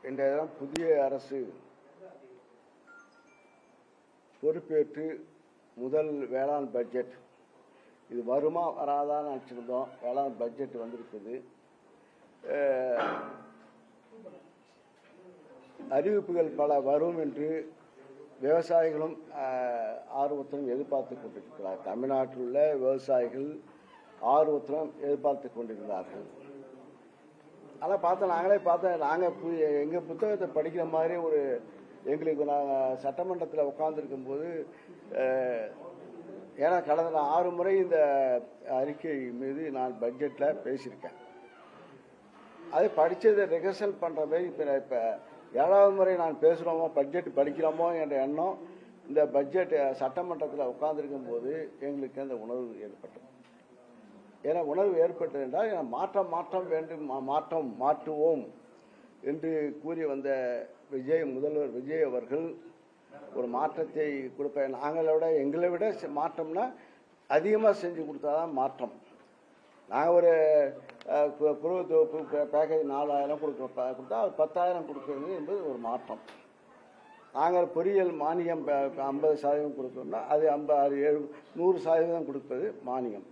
இன்றைய தினம் புதிய அரசு பொறுப்பேற்று முதல் வேளாண் பட்ஜெட் இது வருமா வராதான்னு நினச்சிருந்தோம். வேளாண் பட்ஜெட் வந்திருக்குது. அறிவிப்புகள் பல வரும் என்று விவசாயிகளும் ஆர்வத்துடன் எதிர்பார்த்து கொண்டிருக்கிறார். தமிழ்நாட்டில் உள்ள விவசாயிகள் ஆர்வத்துடன் எதிர்பார்த்து கொண்டிருந்தார்கள். ஆனால் நாங்கள் எங்கள் புத்தகத்தை படிக்கிற மாதிரி ஒரு எங்களுக்கு நாங்கள் சட்டமன்றத்தில் உட்கார்ந்துருக்கும் போது, ஏன்னா கடந்த 6 முறை இந்த அறிக்கை மீது நான் பட்ஜெட்டில் பேசியிருக்கேன். அது படித்ததை ரிகர்சல் பண்ணுற மாதிரி இப்போ 7வது முறை நான் பேசுகிறோமோ பட்ஜெட் படிக்கிறோமோ என்ற எண்ணம் இந்த பட்ஜெட் சட்டமன்றத்தில் உட்கார்ந்துருக்கும் போது எங்களுக்கு அந்த உணர்வு ஏற்பட்டது. ஏன்னா உணர்வு ஏற்பட்டது என்றால் மாற்றம் வேண்டும், மாற்றுவோம் என்று கூறி வந்த முதல்வர் விஜய் அவர்கள் ஒரு மாற்றத்தை கொடுப்பேன். எங்களை விட மாற்றம்னா அதிகமாக செஞ்சு கொடுத்தாதான் மாற்றம். நாங்கள் ஒரு குறுவை தொகுப்பு பேக்கேஜ் 4000 கொடுத்தா அவர் 10,000 கொடுக்குறது என்பது ஒரு மாற்றம். நாங்கள் பொறியியல் மானியம் 50% கொடுத்தோம்னா அது 100% கொடுப்பது மானியம்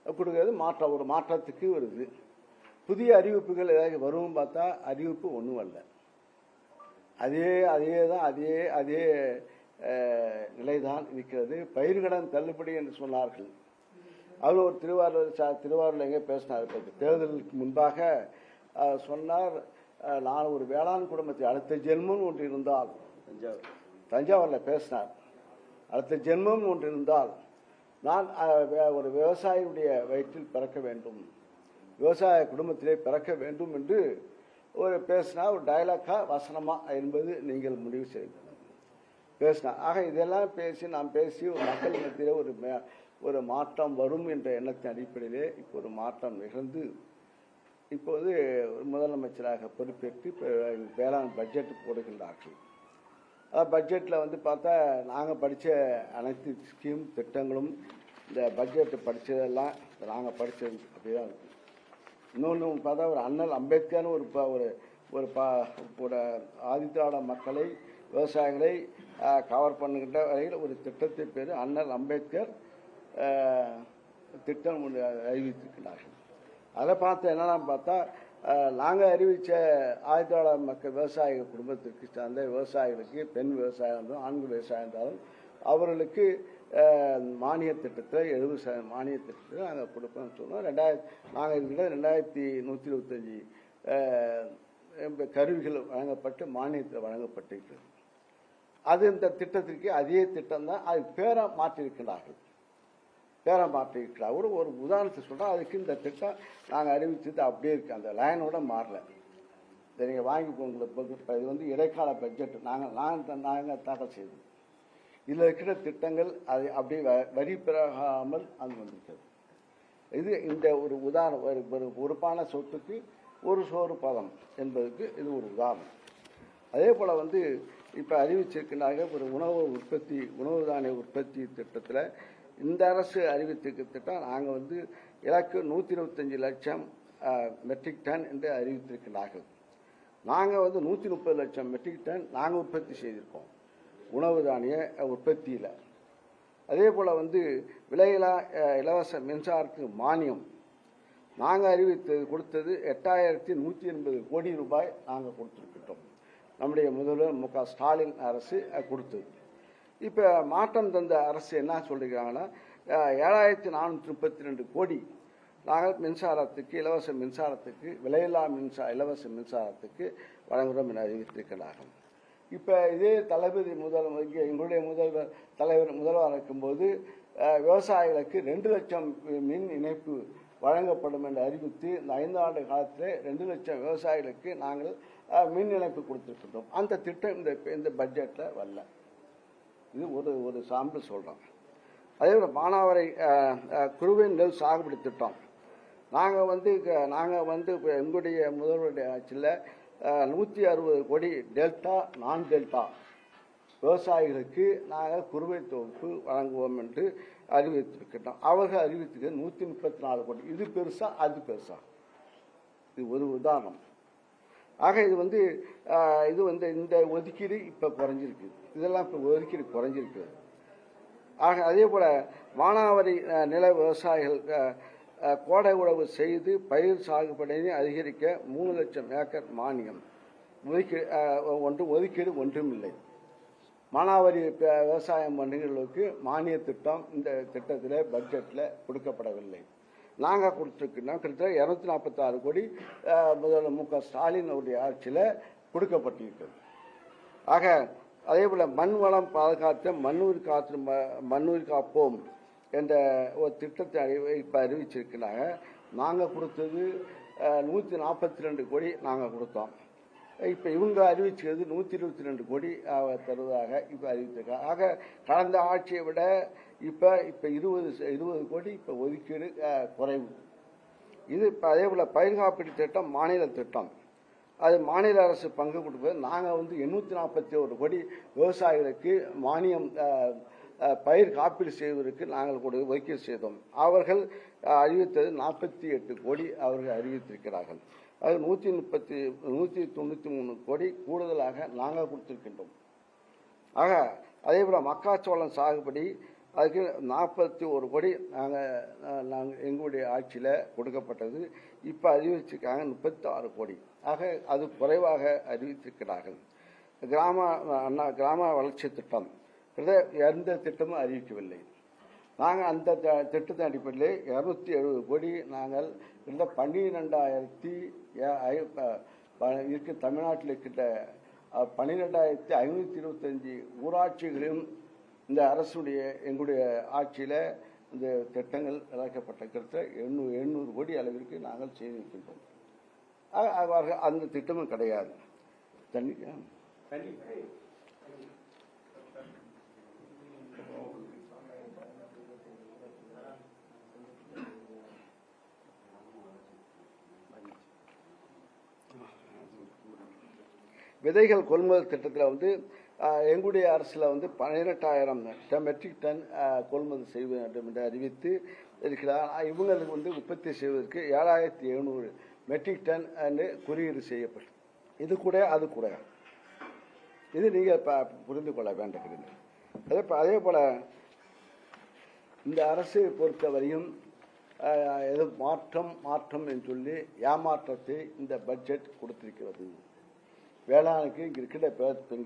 கொடுக்கறது மாற்றம். ஒரு மாற்றத்துக்கு வருது. புதிய அறிவிப்புகள் ஏதாவது வரும் பார்த்தா அறிவிப்பு ஒன்றும் அல்ல. அதே நிலைதான் இருக்கிறது. பயிர்கடன் தள்ளுபடி என்று சொன்னார்கள். அவர் ஒரு திருவாரூரில் எங்கே பேசினார், தேர்தலுக்கு முன்பாக சொன்னார், நான் ஒரு வேளாண் குடும்பத்தை அடுத்த ஜென்மம் ஒன்று இருந்தால், தஞ்சாவூரில் பேசினார், அடுத்த ஜென்மம் ஒன்று இருந்தால் நான் ஒரு விவசாயியுடைய வயிற்றில் பிறக்க வேண்டும், விவசாய குடும்பத்திலே பிறக்க வேண்டும் என்று ஒரு பேசினா, ஒரு டயலாக்கா வசனமா என்பது நீங்கள் முடிவு செய்து பேசினா. ஆக இதெல்லாம் நாம் பேசி ஒரு மக்கள் மத்தியிலே ஒரு மாற்றம் வரும் என்ற எண்ணத்தின் அடிப்படையிலே இப்போ ஒரு மாற்றம் நிகழ்ந்து இப்போது முதலமைச்சராக பொறுப்பேற்று வேளாண் பட்ஜெட் போடுகின்றார்கள். பட்ஜெட்டில் பார்த்தா நாங்கள் படித்த அனைத்து ஸ்கீம் திட்டங்களும் இந்த பட்ஜெட்டு படித்ததெல்லாம் நாங்கள் படித்தது அப்படிதான் இருக்கும். இன்னொன்று பார்த்தா ஒரு அண்ணல் அம்பேத்கர்னு ஒரு ஆதித்தாட மக்களை விவசாயிகளை கவர் பண்ணுகின்ற வகையில் ஒரு திட்டத்தை பேர் அண்ணல் அம்பேத்கர் திட்டம் அறிவித்திருக்கிறார்கள். அதை என்னென்னு பார்த்தா நாங்கள் அறிவித்த ஆதித்தாட மக்கள் விவசாய குடும்பத்திற்கு சார்ந்த விவசாயிகளுக்கு, பெண் விவசாயம் இருந்தாலும் ஆண்கள் விவசாயம் இருந்தாலும் அவர்களுக்கு மானிய திட்டத்தில் 70% மானிய திட்டத்தில் நாங்கள் கொடுப்போம்னு சொன்னோம். நாங்கள் இருக்கிற 2125 கருவிகள் வழங்கப்பட்டு மானியத்தில் வழங்கப்பட்டிருக்கிறது. அது இந்த திட்டத்திற்கு அதே திட்டம் தான். அது பேரை மாற்றியிருக்கிறார்கள். ஒரு உதாரணத்தை சொல்கிறோம். அதுக்கு இந்த திட்டம் நாங்கள் அறிவிச்சது அப்படியே இருக்குது. அந்த லைனோட மாறல. இதை நீங்கள் வாங்கிக்கோங்க. இது இடைக்கால பட்ஜெட் நாங்கள் தாக்கல் செய்தோம். இதில் இருக்கிற திட்டங்கள் அது அப்படியே வரி பெறாமல் அது வந்திருக்கிறது. இது இந்த ஒரு உதாரணம். ஒரு பொறுப்பான சொத்துக்கு ஒரு சோறு பதம் என்பதுக்கு இது ஒரு உதாரணம். அதே போல் இப்போ அறிவிச்சிருக்கிறாங்க ஒரு உணவு தானிய உற்பத்தி திட்டத்தில் இந்த அரசு அறிவித்திருக்க திட்டம் நாங்கள் இலக்கு 125 லட்சம் மெட்ரிக் டன் என்று அறிவித்திருக்கிறார்கள். நாங்கள் 130 லட்சம் மெட்ரிக் டன் நாங்கள் உற்பத்தி செய்திருக்கோம் உணவு தானிய உற்பத்தியில். அதே போல் விலையில்லா இலவச மின்சாரத்துக்கு மானியம் நாங்கள் கொடுத்தது 8180 கோடி ரூபாய் நாங்கள் கொடுத்துருக்கிட்டோம். நம்முடைய முதல்வர் மு.க. ஸ்டாலின் அரசு கொடுத்தது. இப்போ மாற்றம் தந்த அரசு என்ன சொல்லியிருக்காங்கன்னா 7432 கோடி நாங்கள் மின்சாரத்துக்கு, இலவச மின்சாரத்துக்கு, விலையில்லா இலவச மின்சாரத்துக்கு வழங்குகிறோம் என அறிவித்திருக்கிறார்கள். இப்போ இதே தளபதி எங்களுடைய முதல்வர் இருக்கும்போது விவசாயிகளுக்கு 2 லட்சம் மின் இணைப்பு வழங்கப்படும் என்று அறிவித்து இந்த 5 ஆண்டு காலத்தில் 2 லட்சம் விவசாயிகளுக்கு நாங்கள் மின் இணைப்பு கொடுத்துருக்கின்றோம். அந்த திட்டம் இந்த பட்ஜெட்டில் வரல. இது ஒரு சாம்பிள் சொல்கிறோம். அதே போல் மானாவாரி குறுவை நெல் சாகுபடி திட்டம் நாங்கள் எங்களுடைய முதல்வருடைய ஆட்சியில் 160 கோடி டெல்டா நான் டெல்டா விவசாயிகளுக்கு நாங்கள் குறுவை தொகுப்பு வழங்குவோம் என்று அறிவித்திருக்கின்றோம். அவர்கள் அறிவித்திருக்க 134 கோடி. இது பெருசா அது பெருசா? இது ஒரு உதாரணம். ஆக இது வந்து இந்த ஒதுக்கீடு இப்போ குறைஞ்சிருக்கு, இதெல்லாம் இப்போ ஒதுக்கீடு குறைஞ்சிருக்கு. ஆக அதே போல மானாவாரி நில விவசாயிகள் கோடை உழவு செய்து பயிர் சாகுபடியை அதிகரிக்க 3 லட்சம் ஏக்கர் மானியம் ஒதுக்கீடு ஒன்றும் இல்லை. மானாவாரி விவசாயம் பண்ணுறவர்களுக்கு மானிய திட்டம் இந்த திட்டத்தில் பட்ஜெட்டில் கொடுக்கப்படவில்லை. நாங்கள் கொடுத்துருக்கோம் கிட்டத்தட்ட 246 கோடி முதல்வர் மு.க. ஸ்டாலின் அவருடைய ஆட்சியில் கொடுக்கப்பட்டிருக்கிறது. ஆக அதே போல் மண் வளம் பாதுகாத்த மண்ணுயிர் காப்போம் என்ற ஒரு திட்டத்தை இப்போ அறிவிச்சிருக்கிறாங்க. நாங்கள் கொடுத்தது 142 கோடி நாங்கள் கொடுத்தோம். இப்போ இவங்க அறிவிச்சது 122 கோடி தருவதாக இப்போ அறிவிச்சிருக்காங்க. ஆக கடந்த ஆட்சியை விட இப்போ 20 கோடி இப்போ ஒதுக்கீடு குறைவு. இது இப்போ அதே போல் பயிர் காப்பீடு திட்டம் மாநில திட்டம், அது மாநில அரசு பங்கு கொடுப்பது. நாங்கள் 841 கோடி விவசாயிகளுக்கு மானியம் பயிர் காப்பீடு செய்வதற்கு நாங்கள் ஒதுக்கீடு செய்தோம். அவர்கள் அறிவித்தது 48 கோடி அவர்கள் அறிவித்திருக்கிறார்கள். அது 193 கோடி கூடுதலாக நாங்கள் கொடுத்திருக்கின்றோம். ஆக அதே போல் மக்காச்சோளம் சாகுபடி அதுக்கு 41 கோடி நாங்கள் எங்களுடைய ஆட்சியில் கொடுக்கப்பட்டது. இப்போ அறிவிச்சிருக்காங்க 36 கோடி. ஆக அது குறைவாக அறிவித்திருக்கிறார்கள். கிராம வளர்ச்சி திட்டம் எந்த திட்டமும் அறிவிக்கவில்லை. நாங்கள் அந்த திட்டத்தின் அடிப்படையில் 270 கோடி நாங்கள் இந்த 12,000 தமிழ்நாட்டில் இருக்கின்ற 12,525 ஊராட்சிகளையும் இந்த அரசுடைய எங்களுடைய ஆட்சியில் இந்த திட்டங்கள் இழக்கப்பட்ட கிட்டத்தட்ட 800 கோடி அளவிற்கு நாங்கள் செய்திருக்கின்றோம். அந்த திட்டமும் கிடையாது. விதைகள் கொள்முதல் திட்டத்தில் எங்களுடைய அரசில் 18,000 மெட்ரிக் டன் கொள்முதல் செய்ய வேண்டும் என்று அறிவித்து இருக்கிறார். இவங்களுக்கு உற்பத்தி செய்வதற்கு 7,700 மெட்ரிக் டன் என்று குறியீடு செய்யப்படும். இது கூட அது கூட இது நீங்கள் புரிந்து கொள்ள வேண்டுகிறீர்கள். அதே போல் இந்த அரசை பொறுத்தவரையும் எது மாற்றம் என்று சொல்லி ஏமாற்றத்தை இந்த பட்ஜெட் கொடுத்திருக்கிறது. வேளாணுக்கு இங்கே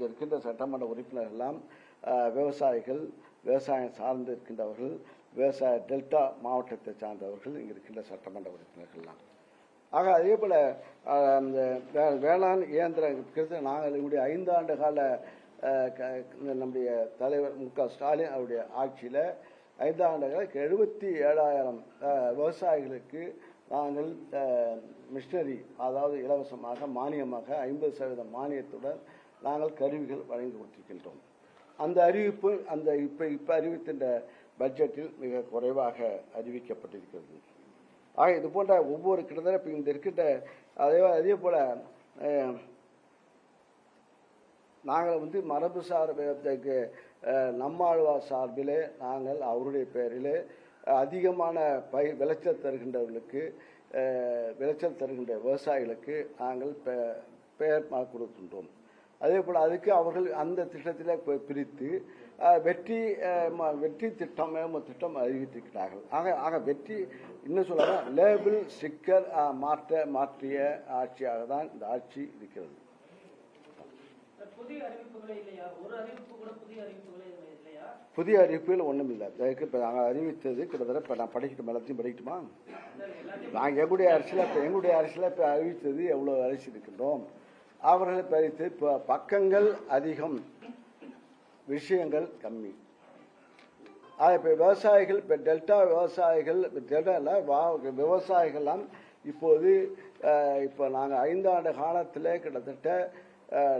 இருக்கின்ற சட்டமன்ற உறுப்பினர்கள் எல்லாம் விவசாயிகள், விவசாயம் சார்ந்து இருக்கின்றவர்கள், விவசாய டெல்டா மாவட்டத்தை சார்ந்தவர்கள் இங்கே இருக்கின்ற சட்டமன்ற உறுப்பினர்கள்லாம். ஆக அதே போல் இந்த வேளாண் இயந்திரம் நாங்கள் எங்களுடைய 5 ஆண்டு கால நம்முடைய தலைவர் மு.க. ஸ்டாலின் அவருடைய ஆட்சியில் 5 ஆண்டு கால 77,000 விவசாயிகளுக்கு நாங்கள் மிஷினரி, அதாவது இலவசமாக மானியமாக 50% மானியத்துடன் நாங்கள் கருவிகள் வழங்கி கொடுத்திருக்கின்றோம். அந்த அறிவிப்பு இப்போ அறிவிக்கின்ற பட்ஜெட்டில் மிக குறைவாக அறிவிக்கப்பட்டிருக்கிறது. ஆக இது போன்ற ஒவ்வொரு கிட்டத்தட்ட இப்போ இந்த இருக்கின்ற அதே போல் நாங்கள் மரபுசார் நம்மாழ்வார் சார்பிலே நாங்கள் அவருடைய பெயரிலே அதிகமான விளைச்சல் தருகின்ற விவசாயிகளுக்கு நாங்கள் பெயர் கொடுக்கின்றோம். அதே போல் அதுக்கு அவர்கள் அந்த திட்டத்தில் பிரித்து வெற்றி திட்டம் அறிவித்திருக்கிறார்கள். ஆக வெற்றி இன்னும் சொல்ல லேபிள் ஸ்டிக்கர் மாற்றிய ஆட்சியாக தான் இந்த ஆட்சி இருக்கிறது. புதிய அறிவிப்புகள் ஒன்றும் இல்லை. இப்போ நாங்கள் அறிவித்தது கிட்டத்தட்ட இப்போ நான் எல்லாத்தையும் படிக்கட்டுமா? நாங்கள் எங்களுடைய அரசில் இப்போ அறிவித்தது எவ்வளோ அறிவிச்சிருக்கின்றோம். அவர்களை பறித்து இப்போ பக்கங்கள் அதிகம், விஷயங்கள் கம்மி. இப்போ விவசாயிகள், இப்போ டெல்டா விவசாயிகள்லாம் இப்போ நாங்கள் 5 ஆண்டு காலத்தில் கிட்டத்தட்ட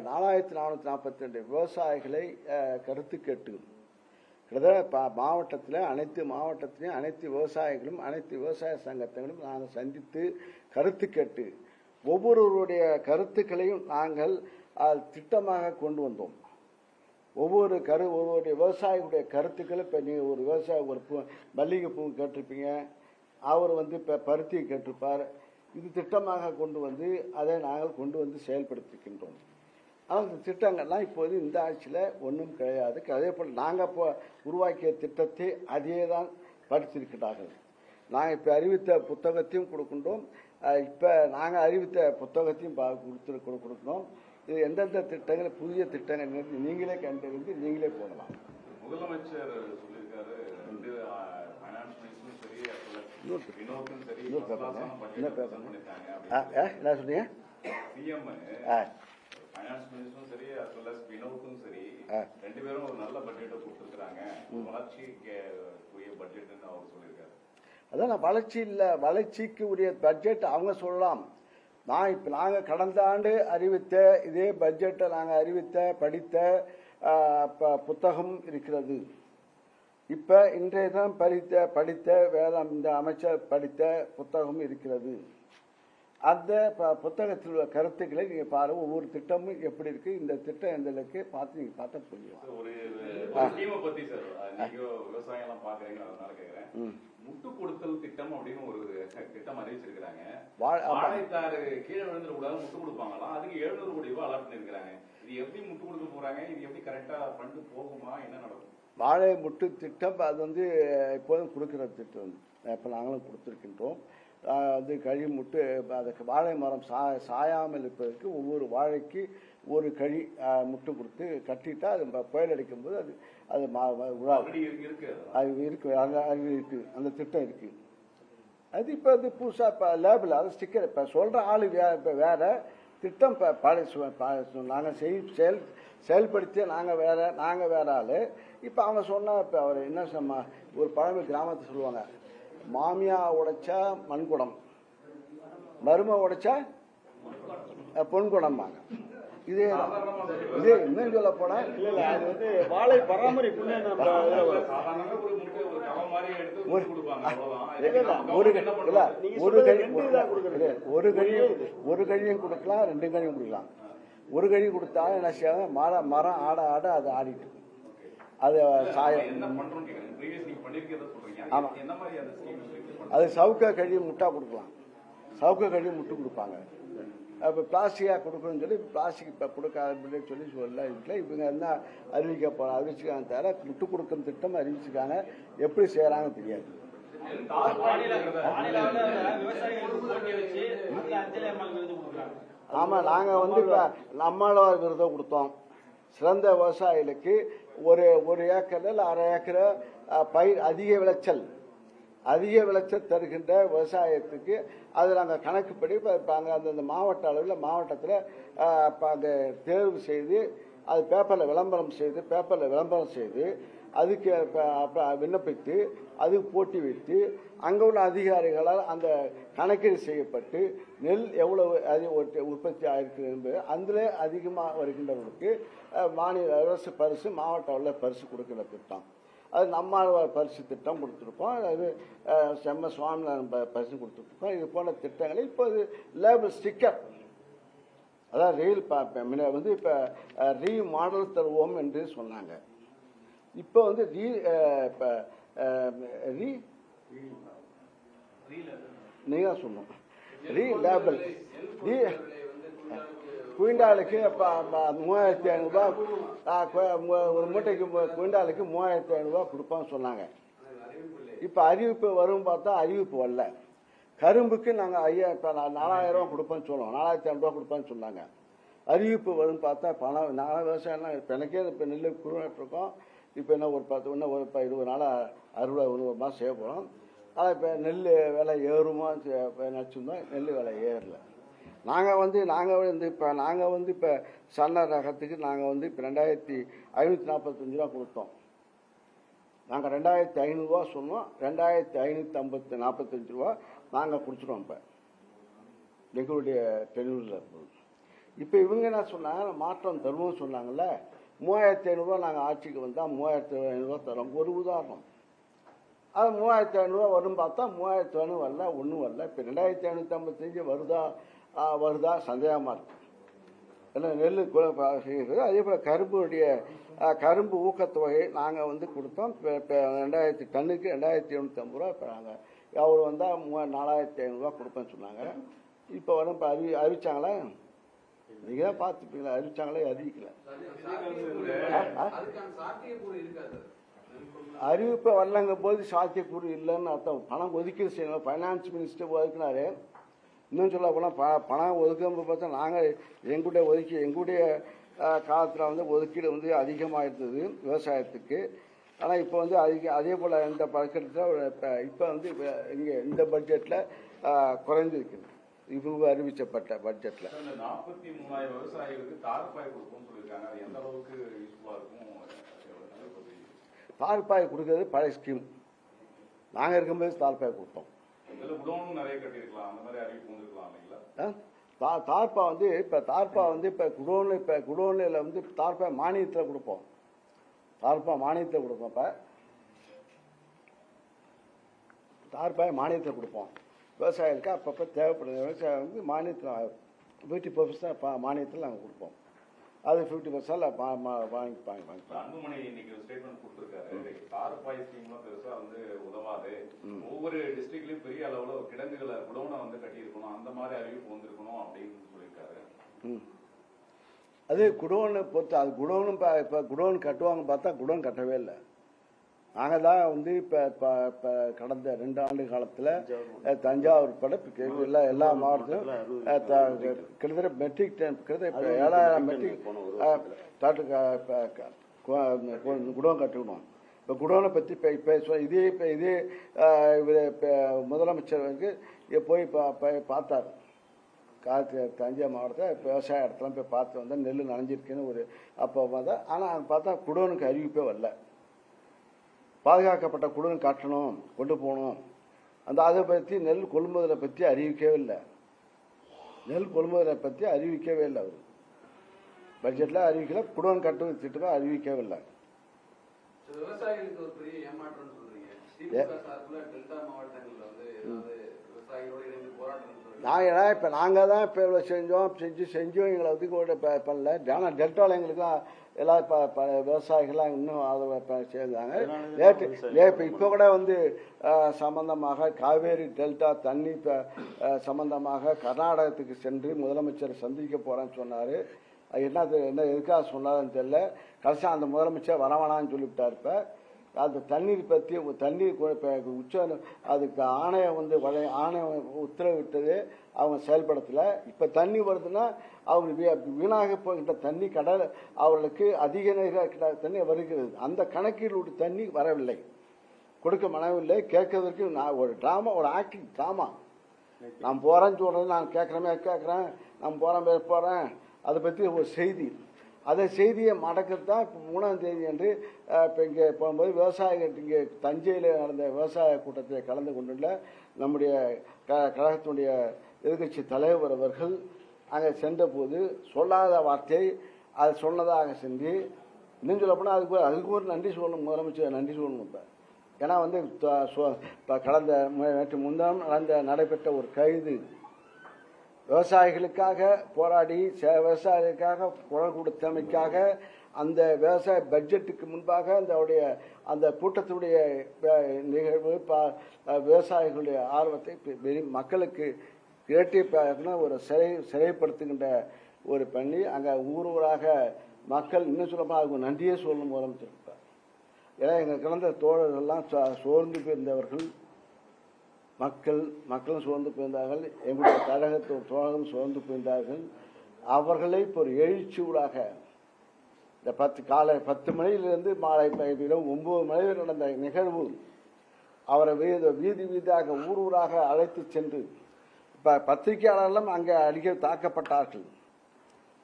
4,442 விவசாயிகளை கருத்து கேட்டு கிட்டத்தட்ட மாவட்டத்தில் அனைத்து விவசாயிகளும் அனைத்து விவசாய சங்கத்தையும் நாங்கள் சந்தித்து கருத்து கேட்டு ஒவ்வொருவருடைய கருத்துக்களையும் நாங்கள் திட்டமாக கொண்டு வந்தோம். ஒவ்வொரு விவசாயிகளுடைய கருத்துக்களை இப்போ நீங்கள் ஒரு விவசாயி ஒரு மல்லிகை பூ கேட்டிருப்பீங்க, அவர் இப்போ பருத்தியை கேட்டிருப்பார், இது திட்டமாக கொண்டு வந்து அதை நாங்கள் கொண்டு வந்து செயல்படுத்திக்கின்றோம். ஆனால் இந்த திட்டங்கள்லாம் இப்போது இந்த ஆட்சியில் ஒன்றும் கிடையாது. அதே போல் நாங்கள் இப்போ உருவாக்கிய திட்டத்தை அதே தான் படித்திருக்கிறார்கள். நாங்கள் இப்போ அறிவித்த புத்தகத்தையும் கொடுக்கின்றோம். இப்போ நாங்கள் அறிவித்த புத்தகத்தையும் கொடுக்கணும். இது எந்தெந்த திட்டங்கள் புதிய திட்டங்கள் நீங்களே கண்டறிந்து நீங்களே போடலாம். முதலமைச்சர் சொல்லியிருக்காரு, என்ன சொன்னீங்க? ரெண்டு பேரும் ஒரு நல்ல பட்ஜெட்டை கொடுத்துருக்காங்க, வளர்ச்சிக்கு உரிய பட்ஜெட்னு அவர் சொல்லியிருக்காரு. அதான் வளர்ச்சிக்கு உரிய பட்ஜெட் அவங்க சொல்லலாம். நாங்கள் கடந்த ஆண்டு அறிவித்த இதே பட்ஜெட்டை நாங்கள் அறிவித்த படித்த புத்தகம் இருக்கிறது. இப்போ இன்றைய தினம் படித்த இந்த அமைச்சர் படித்த புத்தகம் இருக்கிறது. அந்த புத்தகத்தில் உள்ள கருத்துக்களை நீங்கள் பாருங்க. ஒவ்வொரு திட்டமும் எப்படி இருக்கு, இந்த திட்டம் எந்த இருக்கு பார்த்து நீங்கள் பார்த்தா புரியும். முட்டு கொடுத்தல் திட்டம் அப்படின்னு ஒரு திட்டம் அறிவிச்சிருக்காங்க. வாழைத்தாறு கீழே விழுந்துடக்கூடாது, முட்டு கொடுப்பாங்களாம். அதுக்கு 700 கோடி ரூபாய் அலாட் பண்ணிருக்காங்க. இது எப்படி முட்டு கொடுக்க போறாங்க? இது எப்படி கரெக்டா ஃபண்ட் போகுமா? என்ன நடக்கும்? வாழை முட்டு திட்டம் அது வந்து இப்போதும் கொடுக்கிற திட்டம். இப்போ நாங்களும் கொடுத்துருக்கின்றோம். அது கழி முட்டு அதுக்கு வாழை மரம் சாயாமல் இருப்பதற்கு ஒவ்வொரு வாழைக்கு ஒரு கழி முட்டு கொடுத்து கட்டிட்டா அது புயல் அடிக்கும் போது அது அது இருக்கு. அந்த திட்டம் இருக்கு. அது இப்போ வந்து புதுசாக இப்போ லேபிள் அது ஸ்டிக்கர் இப்போ சொல்கிற ஆள் இப்போ வேற திட்டம் நாங்கள் செயல்படுத்தி நாங்கள் வேற ஆள். இப்போ அவங்க சொன்னால் இப்போ அவர் என்ன சொன்ன ஒரு பழமை கிராமத்தை சொல்லுவாங்க, மாமியா உடைச்சா மண்குடம், மருமை உடைச்சா பொன்குடம்பாங்க. இதே இன்னும் சொல்ல போனா அது வந்து வாழை பராமரிப்பு ஒரு கழியும் கொடுக்கலாம், 2 கழியும் கொடுக்கலாம். ஒரு கழி கொடுத்தா என்ன செய்வாங்க, மரம் ஆட ஆட அது ஆடிட்டு அது சாயம். ஆமா, அது சவுக்க கழி முட்டா கொடுக்கலாம். சவுக்க கழி முட்டு கொடுப்பாங்க. இப்போ பிளாஸ்டிக்காக கொடுக்கணும்னு சொல்லி பிளாஸ்டிக் இப்போ கொடுக்காதுன்னு சொல்ல இல்லை. இவங்க என்ன அறிவிச்சிருக்காங்க தவிர முட்டு கொடுக்கும் திட்டம் அறிவிச்சிருக்காங்க. எப்படி செய்யறாங்கன்னு தெரியாது. ஆமா, நாங்கள் வந்து இப்போ நம்மளால் விருதம் கொடுத்தோம். சிறந்த விவசாயிகளுக்கு ஒரு ஏக்கர் இல்லை 1/2 ஏக்கர் பயிர் அதிக விளைச்சல் தருகின்ற விவசாயத்துக்கு அது நாங்கள் கணக்குப்படி இப்போ அங்கே அந்தந்த மாவட்ட அளவில் மாவட்டத்தில் அந்த தேர்வு செய்து அது பேப்பரில் விளம்பரம் செய்து அதுக்கு விண்ணப்பித்து அதுக்கு போட்டி வைத்து அங்கே உள்ள அதிகாரிகளால் அந்த கணக்கீடு செய்யப்பட்டு நெல் எவ்வளவு உற்பத்தி ஆயிருக்கு என்பது அதில் அதிகமாக வருகின்றவர்களுக்கு மாநில அரசு பரிசு, மாவட்ட அளவில் பரிசு கொடுக்கிற திட்டம். அது நம்மாழ்வார் பரிசு திட்டம் கொடுத்துருப்போம். அது செம்ம சுவாமிநாதன் பரிசு கொடுத்துருக்கோம். இது போன்ற திட்டங்களை இப்போ லேபிள் ஸ்டிக்கர், அதாவது ரயில் வந்து இப்போ ரீ மாடல் தருவோம் என்று சொன்னாங்க. இப்போ வந்து நீங்க சொன்னோம் ரீ லேபிள் குவிண்டாலுக்கு 3500 ரூபா, ஒரு மூட்டைக்கு குவிண்டாலுக்கு 3500 ரூபா கொடுப்பான்னு சொன்னாங்க. இப்போ அறிவிப்பு வரும் பார்த்தா அறிவிப்பு வரல. கரும்புக்கு நாங்கள் 4000 ரூபா கொடுப்போம்னு சொல்லுவோம், 4500 ரூபா கொடுப்பான்னு சொன்னாங்க. அறிவிப்பு வரும் பார்த்தா பணம் நாங்கள் விவசாயம்லாம் இப்போ எனக்கே இப்போ நெல் குழுவிட்டுருக்கோம். இப்போ என்ன ஒரு 20 நாளாக அறுவடை 1 மாதம் செய்ய போகிறோம். ஆனால் இப்போ நெல் விலை ஏறுமா நினச்சிருந்தோம், நெல் விலை ஏறல. நாங்கள் வந்து இப்போ சன்ன ரகத்துக்கு நாங்கள் வந்து இப்போ 2545 ரூபா கொடுத்தோம். நாங்கள் 2500 ரூபா சொன்னோம், 2545 ரூபா நாங்கள் கொடுத்துட்டோம். இப்போ எங்களுடைய டெலிவரியில் இருந்தது. இப்போ இவங்க என்ன சொன்னாங்க, மாற்றம் தருவோம்னு சொன்னாங்கல்ல. 3500 ரூபா நாங்கள் ஆட்சிக்கு வந்தால் 3500 ரூபா தரோம். ஒரு உதாரணம். அது 3500 ரூபா வரும் பார்த்தா 3500 வரல, ஒன்றும் வரல. இப்போ 2555 வருதா சந்தேகமாக இருக்கு. ஏன்னா நெல் செய்கிறது. அதே போல் கரும்பு ஊக்கத்தொகை நாங்கள் வந்து கொடுத்தோம். இப்போ 2000 டன்னுக்கு 2750 ரூபா. இப்போ நாங்கள் அவர் வந்தால் 4500 ரூபா கொடுப்பேன்னு சொன்னாங்க. இப்போ வரும் இப்போ அறிவிச்சாங்களா? நீங்கள் தான் பார்த்துப்பீங்களா? அறிவிச்சாங்களே, அறிவிக்கல. அறிவிப்பை வரலங்க போது சாத்தியக்கூறு இல்லைன்னு அர்த்தம். பணம் ஒதுக்கீடு செய்யணும். ஃபைனான்ஸ் மினிஸ்டர் ஒதுக்குனாரு. இன்னும் சொல்ல போனால் பணம் ஒதுக்கும்போது பார்த்தா நாங்கள் எங்களுடைய காலத்தில் வந்து ஒதுக்கீடு வந்து அதிகமாக இருந்தது விவசாயத்துக்கு. ஆனால் இப்போ வந்து அதே போல் இந்த பட்ஜெட்டில் இப்போ வந்து இங்கே இந்த பட்ஜெட்டில் குறைஞ்சிருக்குது. இவங்க அறிவிக்கப்பட்ட பட்ஜெட்டில் 43,000 விவசாயிகளுக்கு தார்பாய் கொடுப்போம்னு சொல்லியிருக்காங்க. அது எந்த அளவுக்கு யூஸ்ஃபுல்லாக இருக்கும்? தார்பாய் கொடுக்கறது பழைய ஸ்கீம். நாங்கள் இருக்கும்போது தார்பாய் கொடுத்தோம். நிறைய கட்டியிருக்கலாம், அந்த மாதிரி அறிவிப்பு வந்துருக்கலாம் இல்லைங்களா? தார்பா வந்து இப்போ குடோனில் வந்து தார்பாய் மானியத்தில் கொடுப்போம். இப்போ தார்பாய் மானியத்தில் கொடுப்போம். விவசாயிகளுக்கு அப்பப்போ தேவைப்படுது. விவசாயம் வந்து மானியத்தில் 50% மானியத்தில் நாங்கள் கொடுப்போம். அது 50% வாங்கிப்பாங்க. அன்புமணி இன்னைக்கு ஸ்டேட்மெண்ட் கொடுத்துருக்காரு. தார்பாய் ஸ்கீம்லாம் பெருசாக வந்து உதவாது. ஒவ்வொரு டிஸ்ட்ரிக்ட்லயும் பெரிய அளவுல ஒரு கிடங்குகளை குடோனை வந்து கட்டியிருக்கணும், அந்த மாதிரி அறிவிப்பு வந்திருக்கணும் அப்படின்னு சொல்லியிருக்காரு. அது குடோனை பொறுத்து அது குடோனும் இப்போ குடோன் கட்டுவாங்க பார்த்தா குடோன் கட்டவே இல்லை. நாங்கள் தான் வந்து இப்போ கடந்த 2 ஆண்டு காலத்தில் தஞ்சாவூர் உட்பட எல்லா மாவட்டத்திலும் கிட்டத்தட்ட மெட்ரிக் டன் கிட்டத்தட்ட 7,000 மெட்ரிக் குடோன் கட்டிவிடுவோம். இப்போ குடோனை பற்றி இப்போ இதே முதலமைச்சர் வந்து போய் பார்த்தார். தஞ்சை மாவட்டத்தில் விவசாய இடத்துல போய் பார்த்து வந்தால் நெல் நனைஞ்சிருக்குன்னு ஒரு அப்போ பார்த்தா. ஆனால் பார்த்தா குடோனுக்கு அறிவிப்பே வரல. பாதுகாக்கப்பட்ட குடோன் கட்டணும், கொண்டு போகணும். அதை பற்றி நெல் கொள்முதலை பற்றி அறிவிக்கவே இல்லை. அவர் பட்ஜெட்டில் அறிவிக்கல. குடோன் கட்டும் திட்டமே அறிவிக்கவே இல்லை. விவசாயிகளுக்கு ஒரு பெரிய ஏமாற்றம் சொல்றீங்க. திமுக சார்பில் டெல்டா மாவட்டங்களில் வந்து விவசாயிகளோடு இணைந்து போராட்டம் இப்போ நாங்கள் தான் இப்போ செஞ்சோம் எங்களை வந்து கூட பண்ணல. ஆனால் டெல்டாவில் எங்களுக்குலாம் எல்லா விவசாயிகள்லாம் இன்னும் அதை சேர்ந்தாங்க. இப்போ கூட வந்து சம்பந்தமாக காவேரி டெல்டா தண்ணி சம்பந்தமாக கர்நாடகத்துக்கு சென்று முதலமைச்சர் சந்திக்க போகிறேன்னு சொன்னார். அது என்ன எதுக்காக சொன்னாருன்னு தெரியல. கடைசியாக அந்த முதலமைச்சர் வரவேணான்னு சொல்லிவிட்டார். இப்போ அந்த தண்ணீர் பற்றி அதுக்கு ஆணையம் வந்து ஆணையம் உத்தரவிட்டது, அவங்க செயல்படுத்தலை. இப்போ தண்ணி வருதுன்னா அவங்க வீணாக போகின்ற தண்ணி கடல் அவர்களுக்கு அதிக தண்ணி வருகிறது. அந்த கணக்கீடு தண்ணி வரவில்லை, கொடுக்க மனவில்லை. கேட்கறதுக்கு நான் ஒரு ட்ராமா, ஒரு ஆக்டிங் ட்ராமா. நான் போகிறேன்னு சொல்கிறது, நான் கேட்குறேன், நான் போகிறேன். அதை பற்றி ஒரு செய்தி, அதை செய்தியை மடக்கிறது தான் இப்போ 3ஆம் தேதி அன்று இப்போ இங்கே போகும்போது விவசாயிகள் இங்கே தஞ்சையில் நடந்த விவசாய கூட்டத்தில் கலந்து கொண்டுள்ள நம்முடைய கழகத்தினுடைய எதிர்கட்சி தலைவர் அவர்கள் அங்கே சென்றபோது சொல்லாத வார்த்தை அதை சொன்னதாக செஞ்சு இன்னும் சொல்லப்போனால் அதுக்கு ஒரு நன்றி சொல்லணும். முதலமைச்சர் நன்றி சொல்லணும். இப்போ ஏன்னா வந்து இப்போ கடந்த நேற்று முன்தான் நடைபெற்ற ஒரு கைது விவசாயிகளுக்காக போராடி விவசாயிகளுக்காக குரல் கொடுத்தமைக்காக அந்த விவசாய பட்ஜெட்டுக்கு முன்பாக அந்த கூட்டத்தினுடைய நிகழ்வு விவசாயிகளுடைய ஆர்வத்தை மக்களுக்கு இரட்டிப்பாக ஒரு சிறைப்படுத்துகின்ற ஒரு பண்ணி அங்கே ஊராக மக்கள் இன்னும் சொல்லப்போ அதுக்கு நன்றியே சொல்லணும் முதலமைச்சர். ஏன்னா எங்கள் கிடந்த தோழர்கள்லாம் சோர்ந்து போயிருந்தவர்கள், மக்களும் சோர்ந்து போயிருந்தார்கள். எங்களுடைய கழகத்து தோழர்களும் சோர்ந்து போயிருந்தார்கள். அவர்களை இப்போ ஒரு எழுச்சியூடாக இந்த காலை 10 மணியிலிருந்து மாலை 9 மணி வரை நடந்த நிகழ்வு அவரை வீதியாக ஊராக அழைத்து சென்று இப்போ பத்திரிகையாளர்களும் அங்கே தாக்கப்பட்டார்கள்.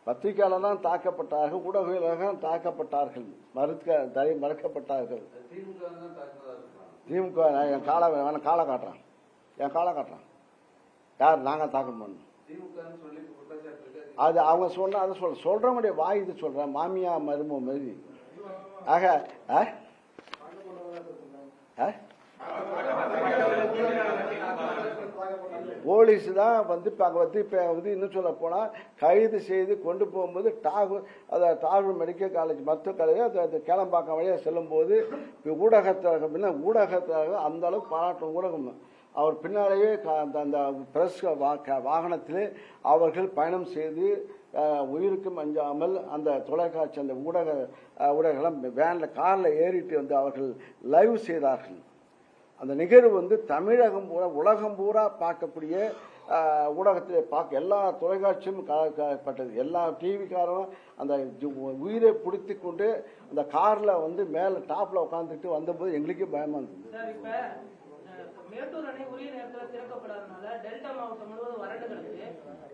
பத்திரிகையாளர்லாம் தாக்கப்பட்டார்கள், ஊடகவியலாளர்கள் தாக்கப்பட்டார்கள், மறுக்கப்பட்டார்கள். திமுக என் காலை காட்டுறான், யார் நாங்கள் தாக்கல் பண்ணோம். அது அவங்க சொன்ன அதை சொல்றவங்களுடைய வாய் இது சொல்றேன். மாமியா மரும மாதிரி ஆக போலீஸ் தான் வந்து இப்போ வந்து இன்னும் சொல்ல போனால் கைது செய்து கொண்டு போகும்போது டாகூர் மெடிக்கல் காலேஜ் மருத்துவ காலேஜ் அது கேளம்பாக்கம் வழியாக செல்லும் போது ஊடகத்தாக அந்த அளவுக்கு பாராட்டும் ஊடகம் அவர் பின்னாலேயே அந்த பிரஸ் வாகனத்திலே அவர்கள் பயணம் செய்து உயிருக்கும் அஞ்சாமல் அந்த தொலைக்காட்சி அந்த ஊடகம் வேனில் காரில் ஏறிட்டு வந்து அவர்கள் லைவ் செய்தார்கள். அந்த நிகழ்வு வந்து தமிழகம் பூரா உலகம் பூரா பார்க்கக்கூடிய ஊடகத்தில் பார்க்க எல்லா தொலைக்காட்சியும் பட்டது. எல்லா டிவிக்காரும் அந்த உயிரை பிடித்து கொண்டு அந்த காரில் வந்து மேலே டாப்பில் உட்காந்துட்டு வந்தபோது எங்களுக்கே பயமாக இருந்தது. மேட்டூர் அணை உரிய நேரத்தில் திறக்கப்படாதனால டெல்டா மாவட்டம் முழுவதும் வறண்டு கிடக்கு.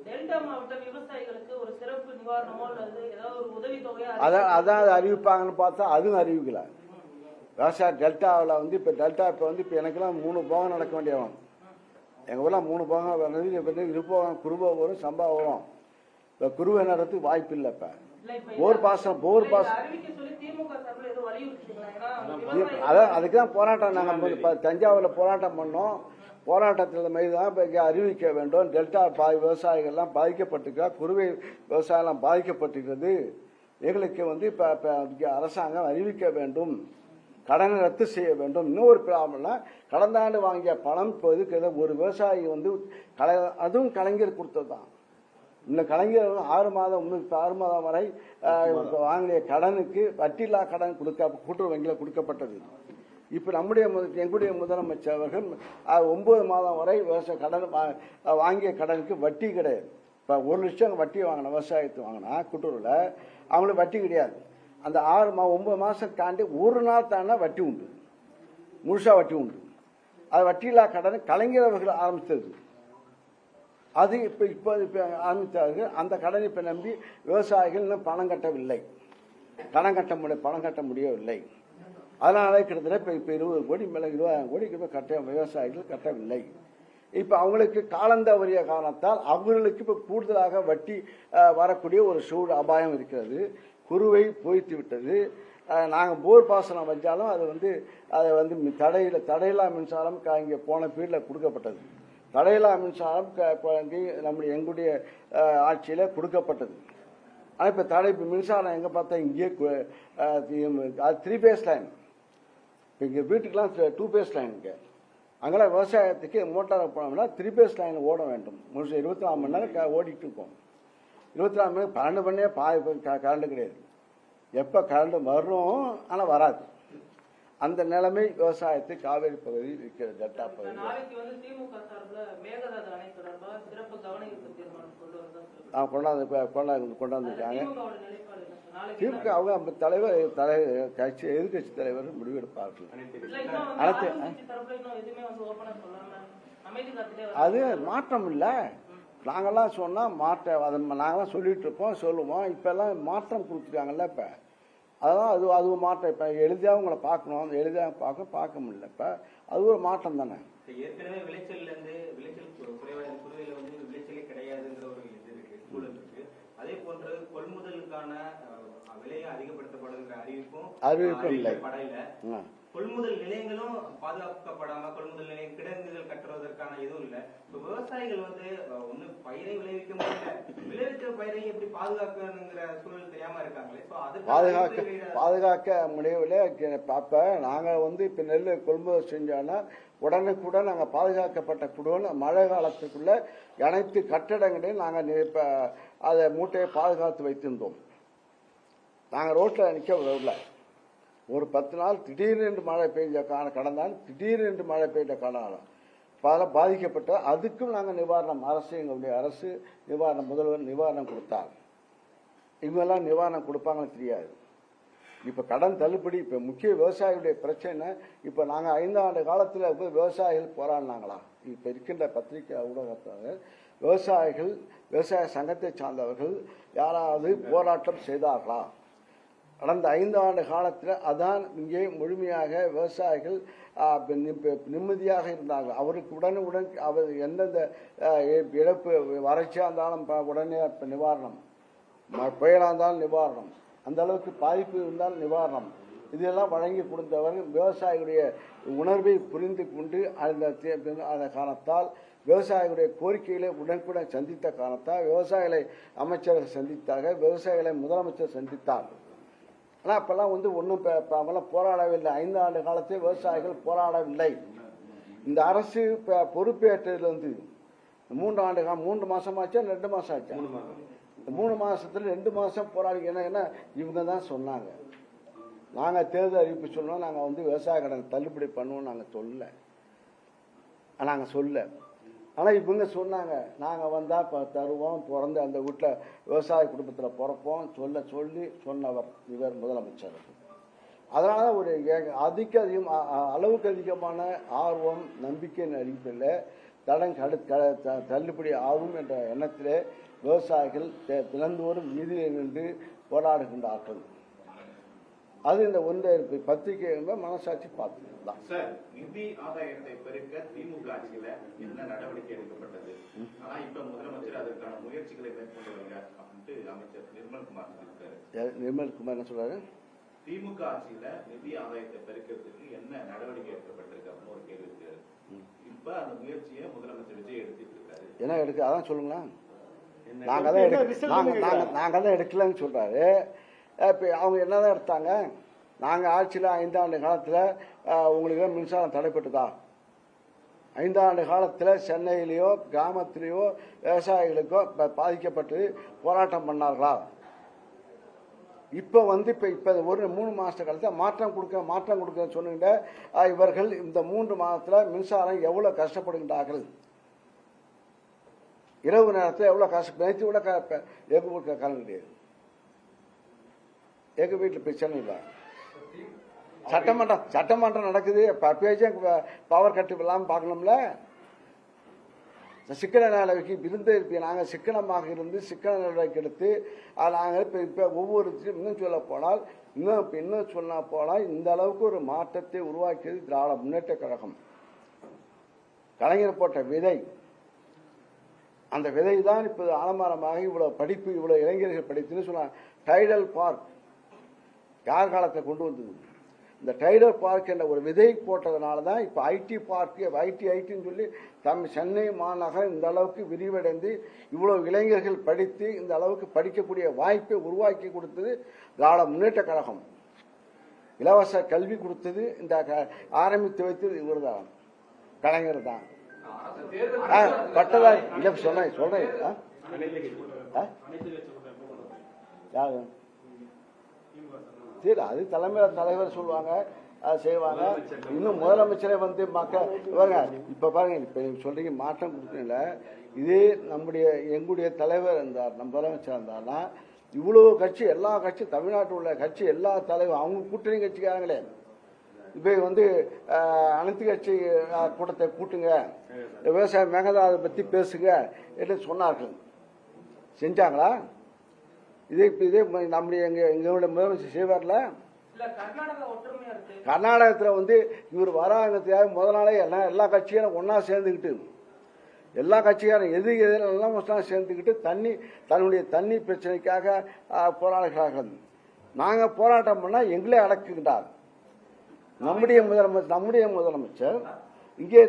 டெல்டா மாவட்ட விவசாயிகளுக்கு ஒரு சிறப்பு நிவாரணமோ அல்லது ஏதாவது ஒரு உதவித்தொகையோ அதான் அறிவிப்பாங்கன்னு பார்த்தா அதுவும் அறிவிக்கல. விவசாய டெல்டாவில் வந்து இப்போ இப்போ எனக்கெல்லாம் 3 போகம் நடக்க வேண்டியவன். எங்கள் ஊரில் 3 போகம் வருது. இப்போ இருப்போகம் குருவை வரும், சம்பா வரும். இப்போ குருவை நடத்துக்கு வாய்ப்பு இல்லை. இப்போ போர் பாசனம் அதான் அதுக்கு தான் போராட்டம். நாங்கள் இப்போ தஞ்சாவூரில் போராட்டம் பண்ணோம். போராட்டத்தில் மீது தான் இப்போ அறிவிக்க வேண்டும். டெல்டா விவசாயிகள்லாம் பாதிக்கப்பட்டிருக்கா, குருவை விவசாயம்லாம் பாதிக்கப்பட்டிருக்கிறது. எங்களுக்கு வந்து இப்போ அரசாங்கம் அறிவிக்க வேண்டும், கடனை ரத்து செய்ய வேண்டும். இன்னொரு ப்ராப்ளம்னா கடந்த ஆண்டு வாங்கிய பணம் இப்போ இதுக்கு ஒரு விவசாயி வந்து அதுவும் கலைஞர் கொடுத்தது தான். இன்னும் கலைஞர் 6 மாதம் 6 மாதம் வரை வாங்கிய கடனுக்கு வட்டியில்லா கடன் கூட்டுறவு வங்கியில் கொடுக்கப்பட்டது. இப்போ எங்களுடைய முதலமைச்சர் அவர்கள் 9 மாதம் வரை விவசாய கடன் வாங்கிய கடனுக்கு வட்டி கிடையாது. இப்போ 1 லட்சம் வட்டி வாங்கின விவசாயத்து வாங்கினா கூட்டுறவில் அவங்களுக்கு வட்டி கிடையாது. அந்த 9 மாதம் தாண்டி ஒரு நாள் தாண்டினா வட்டி உண்டு, முழுசாக வட்டி உண்டு. அது வட்டியில்லா கடன் கலைஞர் அவர்கள் ஆரம்பித்தது. அது இப்போ ஆரம்பித்தார்கள். அந்த கடனை இப்போ நம்பி விவசாயிகள் இன்னும் பணம் கட்டவில்லை, பணம் கட்ட முடியவில்லை. அதனால கிட்டத்தட்ட இப்போ 20 கோடி மேலே 20,000 கோடிக்கு விவசாயிகள் கட்டவில்லை. இப்போ அவங்களுக்கு காலந்தவறிய காரணத்தால் அவர்களுக்கு இப்போ கூடுதலாக வட்டி வரக்கூடிய ஒரு அபாயம் இருக்கிறது. குருவை பொய்த்து விட்டது. நாங்கள் போர் பாசனம் வச்சாலும் அதை வந்து தடையில்லா மின்சாரம் இங்கே போன பீரியடில் கொடுக்கப்பட்டது. தடையில்லா மின்சாரம் எங்களுடைய ஆட்சியில் கொடுக்கப்பட்டது. ஆனால் இப்போ மின்சாரம் எங்கே பார்த்தா இங்கே அது 3 பேஸ் லைன். இப்போ இங்கே வீட்டுக்கெலாம் 2 பேஸ் லைன். இங்கே அங்கெல்லாம் விவசாயத்துக்கு மோட்டாரை போனோம்னா 3 பேஸ் லைன் ஓட வேண்டும். முழுசு 24 மணி நேரம் ஓடிட்டு இருக்கோம். 24 மணி நேரம் 12 மணி நேரம் கரண்ட் கிடையாது. எப்போ கரண்ட் வரும் ஆனால் வராது. அந்த நிலைமை விவசாயத்தை காவேரி பகுதியில் இருக்கிற டெல்டா பகுதி. கொண்டாந்துருக்காங்க. திமுக அவங்க கட்சி எதிர்கட்சி தலைவர் முடிவெடுப்பார்கள். அது மாற்றம் இல்லை. நாங்கெல்லாம் சொன்னால் நாங்களாம் சொல்லிட்டு இருப்போம், சொல்லுவோம். இப்பெல்லாம் மாற்றம் கொடுத்துருக்காங்கல்ல. இப்போ அதான் அது ஒரு மாற்றம். இப்போ எளிதாக உங்களை பார்க்கணும், அந்த எளிதாக பார்க்க முடியல. இப்போ அது ஒரு மாற்றம் தானே. ஏற்கனவே விளைச்சல் குறைவாக விளைச்சலே கிடையாதுங்கிற ஒரு இது இருக்கு, சூழல் இருக்கு. அதே போன்று கொள்முதலுக்கான விலையை அதிகப்படுத்தப்படுகிற அறிவிப்பும் இல்லை. படையில கொள்முதல் நிலையங்களும் பாதுகாக்கப்படாம கொள்முதல் நிலையம் கிடங்குகள் கட்டுவதற்கான எதுவும் இல்லை. இப்ப விவசாயிகள் ஒண்ணு பயிரை விளைவிக்க முடியல, விளைவிக்கிற பயிரை எப்படி பாதுகாக்கணுங்கிற சூழல் தெரியாம இருக்காங்களே. பாதுகாக்க முடியவில்லை. அப்ப நாங்க இப்ப நெல் கொள்முதல் செஞ்சோன்னா உடனுக்குடன் நாங்கள் பாதுகாக்கப்பட்ட குடோன் மழை காலத்துக்குள்ள அனைத்து கட்டடங்களையும் நாங்கள் இப்போ அதை மூட்டையை பாதுகாத்து வைத்திருந்தோம். நாங்கள் ரோட்டில் நிற்க ஒரு 10 நாள் திடீரென்று மழை பெய்ஞ்ச கடந்தால் திடீரென்று மழை பெய்த காலம் பல பாதிக்கப்பட்ட அதுக்கும் நாங்கள் நிவாரணம் எங்களுடைய அரசு முதல்வர் நிவாரணம் கொடுத்தார். இவங்கெல்லாம் நிவாரணம் கொடுப்பாங்கன்னு தெரியாது. இப்போ கடன் தள்ளுபடி இப்போ முக்கிய விவசாயிகளுடைய பிரச்சனை. இப்போ நாங்கள் 5 ஆண்டு காலத்தில் விவசாயிகள் போராடினாங்களா? இப்போ இருக்கின்ற பத்திரிகை ஊடகத்தாளர் விவசாய சங்கத்தை சார்ந்தவர்கள் யாராவது போராட்டம் செய்தார்களா? கடந்த 5 ஆண்டு காலத்தில் அதான் இங்கே முழுமையாக விவசாயிகள் நிம்மதியாக இருந்தாங்க. அவருக்கு உடனுக்குடன் அவர் எந்தெந்த இழப்பு வறட்சியாக இருந்தாலும் உடனே நிவாரணம், புயலாக இருந்தாலும் நிவாரணம், அந்த அளவுக்கு பாதிப்பு இருந்தால் நிவாரணம், இதெல்லாம் வழங்கி கொடுத்தவர். விவசாயிகளுடைய உணர்வை புரிந்து கொண்டு அந்த காரணத்தால் விவசாயிகளுடைய கோரிக்கைகளை உடனுக்குடன் சந்தித்த காரணத்தால் விவசாயிகளை அமைச்சர்கள் சந்தித்தார்கள், விவசாயிகளை முதலமைச்சர் சந்தித்தார். ஆனால் அப்பெல்லாம் ஒன்றும் அவங்களாம் போராடவில்லை. 5 ஆண்டு காலத்தில் விவசாயிகள் போராடவில்லை. இந்த அரசு பொறுப்பேற்றதுலேருந்து 3 மாசமாச்சா 2 மாசம் ஆச்சா? 3 மாசத்துல 2 மாசம் போராடி என்ன இவங்க தான் சொன்னாங்க. நாங்கள் தேர்தல் அறிவிப்பு சொன்னோம், நாங்கள் வந்து விவசாய கடன் தள்ளுபடி பண்ணுவோம் நாங்கள் சொல்ல. ஆனால் இவங்க சொன்னாங்க நாங்கள் வந்தால் இப்போ தருவோம், பிறந்து அந்த வீட்டில் விவசாய குடும்பத்தில் பிறப்போம் சொன்னவர் இவர் முதலமைச்சர். அதனால ஒரு அளவுக்கு அதிகமான ஆர்வம் நம்பிக்கையின் அடிப்படையில் தள்ளுபடி ஆகும் என்ற எண்ணத்திலே விவசாயிகள் தினந்தோறும் வீதியில் நின்று போராடுகின்றார்கள். அது இந்த பத்திரிகை மனசாட்சி பார்த்துதான். சார், நிதி ஆதாயத்தை பெருக்க திமுக ஆட்சியில என்ன நடவடிக்கை எடுக்கப்பட்டது? ஆனா இப்ப முதலமைச்சர் அதற்கான முயற்சிகளை மேற்கொண்டு வருகிறார் அப்படின்ட்டு அமைச்சர் நிர்மல்குமார் சொல்லியிருக்காரு. நிர்மல்குமார் என்ன சொல்றாரு? திமுக ஆட்சியில நிதி ஆதாயத்தை பெருக்கிறதுக்கு என்ன நடவடிக்கை எடுக்கப்பட்டிருக்கு அப்படின்னு ஒரு கேள்வி இருக்காரு. இப்ப அந்த முயற்சியை முதலமைச்சர் விஜய் எடுத்துட்டு இருக்காரு. என்ன எடுக்க அதான் சொல்லுங்களா? நாங்க தான் எடுக்கலன்னு சொல்றாரு. இப்போ அவங்க என்னதான் எடுத்தாங்க? நாங்கள் ஆட்சியில் 5 ஆண்டு காலத்தில் உங்களுக்கு மின்சாரம் தடைப்பட்டுதா? 5 ஆண்டு காலத்தில் சென்னையிலேயோ கிராமத்திலேயோ விவசாயிகளுக்கோ பாதிக்கப்பட்டு போராட்டம் பண்ணார்களா? இப்போ இப்போ ஒரு 3 மாத காலத்தில் மாற்றம் கொடுக்க சொன்னிட்ட இவர்கள் இந்த 3 மாதத்தில் மின்சாரம் எவ்வளோ கஷ்டப்படுகின்றார்கள், இரவு நேரத்தில் எவ்வளோ நேற்று விட காலம் கிடையாது. எங்கள் வீட்டில் பிரச்சனை இல்லை. சட்டமன்றம் நடக்குது, பேச்சும் பவர் கட்டு இல்லாமல் பார்க்கணும்ல. சிக்கன நடவடிக்கை இருந்து நாங்கள் சிக்கனமாக இருந்து சிக்கன நடவடிக்கை எடுத்து நாங்கள் இப்போ ஒவ்வொரு இன்னும் சொல்ல போனால் இந்த அளவுக்கு ஒரு மாற்றத்தை உருவாக்கியது திராவிட முன்னேற்ற கழகம். கலைஞர் போட்ட விதை, அந்த விதை தான் இப்போ ஆலமரமாக இவ்வளவு படிப்பு, இவ்வளவு இளைஞர்கள் படித்துன்னு சொன்னாங்க. டைடல் பார்க் யார் காலத்தை கொண்டு வந்தது? இந்த டைடல் பார்க் என்ற ஒரு விதை போட்டதுனால தான் இப்போ ஐடி பார்க் ஐடின்னு சொல்லி சென்னை மாநகரம் இந்த அளவுக்கு விரிவடைந்து இவ்வளவு இளைஞர்கள் படித்து இந்த அளவுக்கு படிக்கக்கூடிய வாய்ப்பை உருவாக்கி கொடுத்தது திராவிட முன்னேற்ற கழகம். இலவச கல்வி கொடுத்தது ஆரம்பித்து வைத்தது இவர் தான், கலைஞர் தான். பட்டதா இல்லை சொல்றேன் யாரு? சரி, அது தலைவர் சொல்லுவாங்க, அதை செய்வாங்க. இன்னும் முதலமைச்சரை வந்து மக்கள் இப்ப பாருங்க, இப்ப நீங்க சொல்றீங்க மாற்றம் கொடுக்கல. இதே எங்களுடைய தலைவர் இருந்தார், நம்ம முதலமைச்சர் இருந்தார்னா இவ்வளவு கட்சி, எல்லா கட்சி, தமிழ்நாட்டில் உள்ள கட்சி எல்லா தலைவர் அவங்க கூட்டணி கட்சிக்காரங்களே இப்ப வந்து அனைத்து கட்சி கூட்டத்தை கூட்டுங்க, விவசாய மேகதாதை பத்தி பேசுங்க என்று சொன்னார்கள். செஞ்சாங்களா? இதே நம்முடைய எங்களுடைய முதலமைச்சர் செய்வார்ல. கர்நாடகத்தில் வந்து இவர் வராங்கிறதுக்காக முதல் நாளே எல்லா கட்சியாரும் ஒன்னா சேர்ந்துக்கிட்டு, எல்லா கட்சியாரும் எதிரெல்லாம் ஒன்றா சேர்ந்துக்கிட்டு தன்னுடைய தண்ணி பிரச்சனைக்காக போராடுகிறார்கள். நாங்கள் போராட்டம் பண்ணால் எங்களே அடக்குகின்றார் நம்முடைய முதலமைச்சர். இங்கே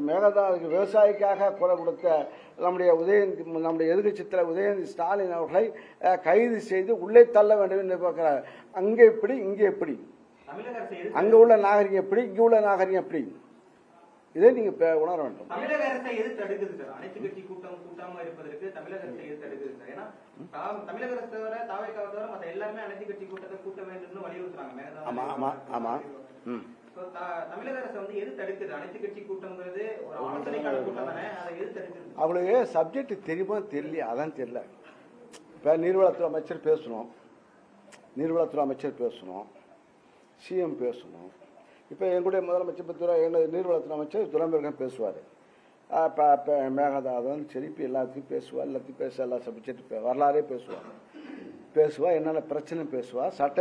மேகதாதுக்கு விவசாயிக்காக குரல் கொடுத்த நம்முடைய எதிர்க்கட்சி தலைவர் உதயநிதி ஸ்டாலின் அவர்களை கைது செய்து உள்ளே தள்ள வேண்டும் என்று பார்க்கிறார். அங்கே எப்படி, இங்கே எப்படி? அங்க உள்ள நாகரிகம் எப்படி, இங்க உள்ள நாகரிகம் எப்படி? இதை நீங்க உணர வேண்டும். தமிழக அரசை எது தடுக்குது சார்? அனைத்து கட்சி கூட்டாம இருப்பதற்கு தமிழக அரசை எது தடுக்குது சார்? ஏன்னா தமிழக அரசு தவிர தாவேக்காவை தவிர மற்ற எல்லாருமே அனைத்து கட்சி கூட்டத்தை கூட்ட வேண்டும் வலியுறுத்துறாங்க. தமிழக அரசு வந்து எது தடுக்குது? அனைத்து கட்சி கூட்டம்ங்கிறது ஒரு ஆலோசனைக்கான கூட்டம் தானே, அதை எது தடுக்குது? அவங்களுக்கு சப்ஜெக்ட் தெரியுமா தெரியல, அதான் தெரியல. இப்ப நீர்வளத்துறை அமைச்சர் பேசணும், சிஎம் பேசணும். இப்போ எங்களுடைய முதலமைச்சர் நீர்வளத்துறை அமைச்சர் துரைமுருகன் பேசுவார். மேகதாதும் சரி, இப்போ எல்லாத்தையும் பேசுவார், எல்லா சப்ஜெக்ட் வரலாறே பேசுவா, என்னென்ன பிரச்சனை பேசுவா, சட்ட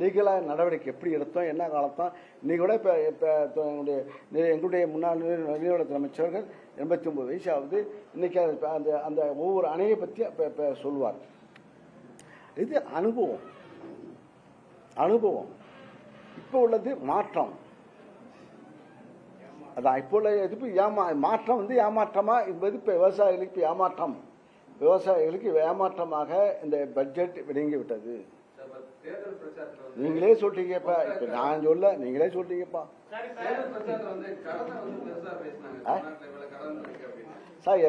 லீகலாக நடவடிக்கை எப்படி எடுத்தோம், என்ன காலத்தோம். இன்னைக்கு கூட இப்போ எங்களுடைய முன்னாள் நீர்வளத்துறை அமைச்சர்கள் 89 வயசு ஆகுது. இன்னைக்கு அந்த ஒவ்வொரு அணையை பற்றி சொல்லுவார். இது அனுபவம். இப்போ உள்ளது மாற்றம். அதான் இப்போ உள்ள மாற்றம் வந்து ஏமாற்றமா என்பது இப்போ விவசாயிகளுக்கு ஏமாற்றமாக இந்த பட்ஜெட் விளங்கி விட்டது. தேர்தல் பிரச்சாரத்துல வந்து நீங்களே சொல்லிட்டீங்கப்பா, இப்ப நான் சொல்ல, நீங்களே சொல்லிட்டீங்கப்பா. சார், இப்ப தேர்தல் பிரச்சாரத்துல வந்து கடனை வந்து பெருசா பேசினாங்க. தமிழ்நாட்டுல இவ்வளவு கடன் இருக்கு அப்படின்னு. சார்,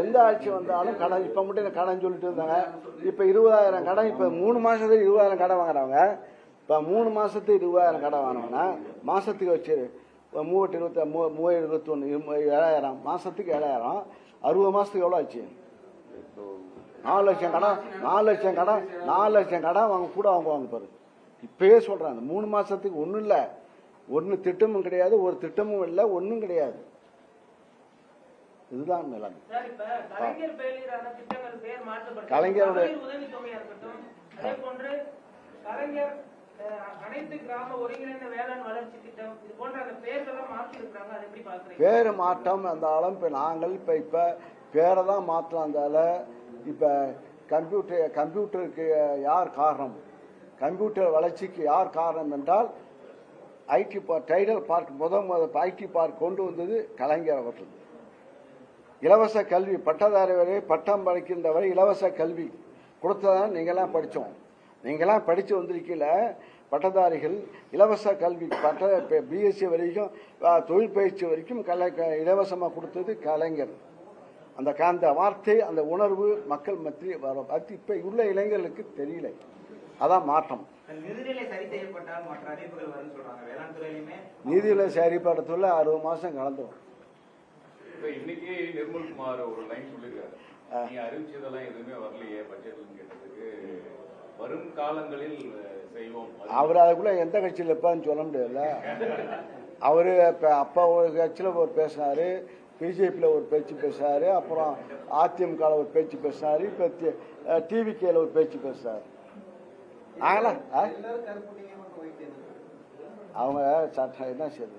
எந்த ஆட்சி வந்தாலும் கடன், இப்ப மட்டும் கடன் சொல்லிட்டு இருந்தாங்க. இப்ப 20,000 கடன், இப்ப 3 மாசத்துக்கு 20,000 கடன் வாங்குறவங்க, இப்ப 3 மாசத்துக்கு 20,000 கடன் வாங்கினோம்னா மாசத்துக்கு வச்சு 7,000 மாசத்துக்கு 7,000, 60 மாசத்துக்கு எவ்வளவு ஆச்சு? 4 லட்சம் கடன், 4 லட்சம் கடன் வாங்க கூட வாங்குவாங்க பாரு. இப்பயே சொல்றாங்க 3 மாசத்துக்கு ஒண்ணும் இல்ல, ஒன்னு திட்டமும் கிடையாது, ஒரு திட்டமும் இல்ல, ஒன்னும் கிடையாது. இதுதான் நிலைமை. சார், இப்ப கலைஞர் பெயரிலான திட்டங்கள் பெயர் மாற்றப்பட்டு கலைஞரோட உதவித்தொகையா இருக்கட்டும், அதே போன்று கலைஞர் அனைத்து கிராம ஒருங்கிணைந்த வேளாண் வளர்ச்சி திட்டம், இது போன்ற அந்த பெயர்களெல்லாம் மாற்றி இருக்கிறாங்க. அதை எப்படி பாக்குறீங்க? பேரு மாற்றம் இருந்தாலும் இப்ப நாங்கள் இப்ப பேரை தான் மாற்றலாம். இருந்தால இப்ப கம்ப்யூட்டருக்கு யார் காரணம், கம்ப்யூட்டர் வளர்ச்சிக்கு யார் காரணம் என்றால் ஐடி பார்க், டைடல் பார்க், முதல் ஐடி பார்க் கொண்டு வந்தது கலைஞர் அவர்கள். இலவச கல்வி, பட்டதாரி வரை பட்டம் படிக்கின்ற வரை இலவச கல்வி கொடுத்ததான் நீங்கெல்லாம் படித்தோம். நீங்கெல்லாம் படித்து வந்திருக்கீங்கள பட்டதாரிகள், இலவச கல்வி பிஎஸ்சி வரைக்கும் தொழில் பயிற்சி வரைக்கும் இலவசமாக கொடுத்தது கலைஞர். அந்த வார்த்தை, அந்த உணர்வு மக்கள் மத்தியில் வரும். அது இப்ப உள்ள இளைஞர்களுக்கு தெரியல. அதான் மாற்றம். நிதிநிலை சரி செய்யப்பட்டால் மற்ற அறிவிப்புகள் வரும்னு சொல்றாங்க. வேளாண் துறையிலுமே நிதிநிலை சரிப்படுறதுல 60 மாசம் கலந்துரும். இப்ப இன்னைக்கு நிர்மல்குமார் ஒரு லைன் சொல்லிருக்காரு, நீங்க அறிவிச்சதெல்லாம் எதுவுமே வரலையே பட்ஜெட்ல கேட்டதுக்கு, வரும் காலங்களில் செய்வோம். அவர் அதுக்குள்ள எந்த கட்சியில் இருப்பான்னு சொல்ல முடியாதுல்ல. அவரு அப்பா ஒரு கட்சியில ஒரு பேசினாரு, பிஜேபியில் ஒரு பேச்சு பேசினாரு, அப்புறம் அதிமுக ஒரு பேச்சு பேசினாரு, இப்ப டிவிகேல ஒரு பேச்சு பேசினாரு. அவங்க சட்டம் என்ன செய்யுது?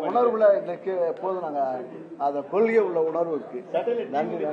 உணர்வுல இன்னைக்கு எப்போதும் நாங்க அந்த கொள்கை உள்ள உணர்வு இருக்கு. நன்றி.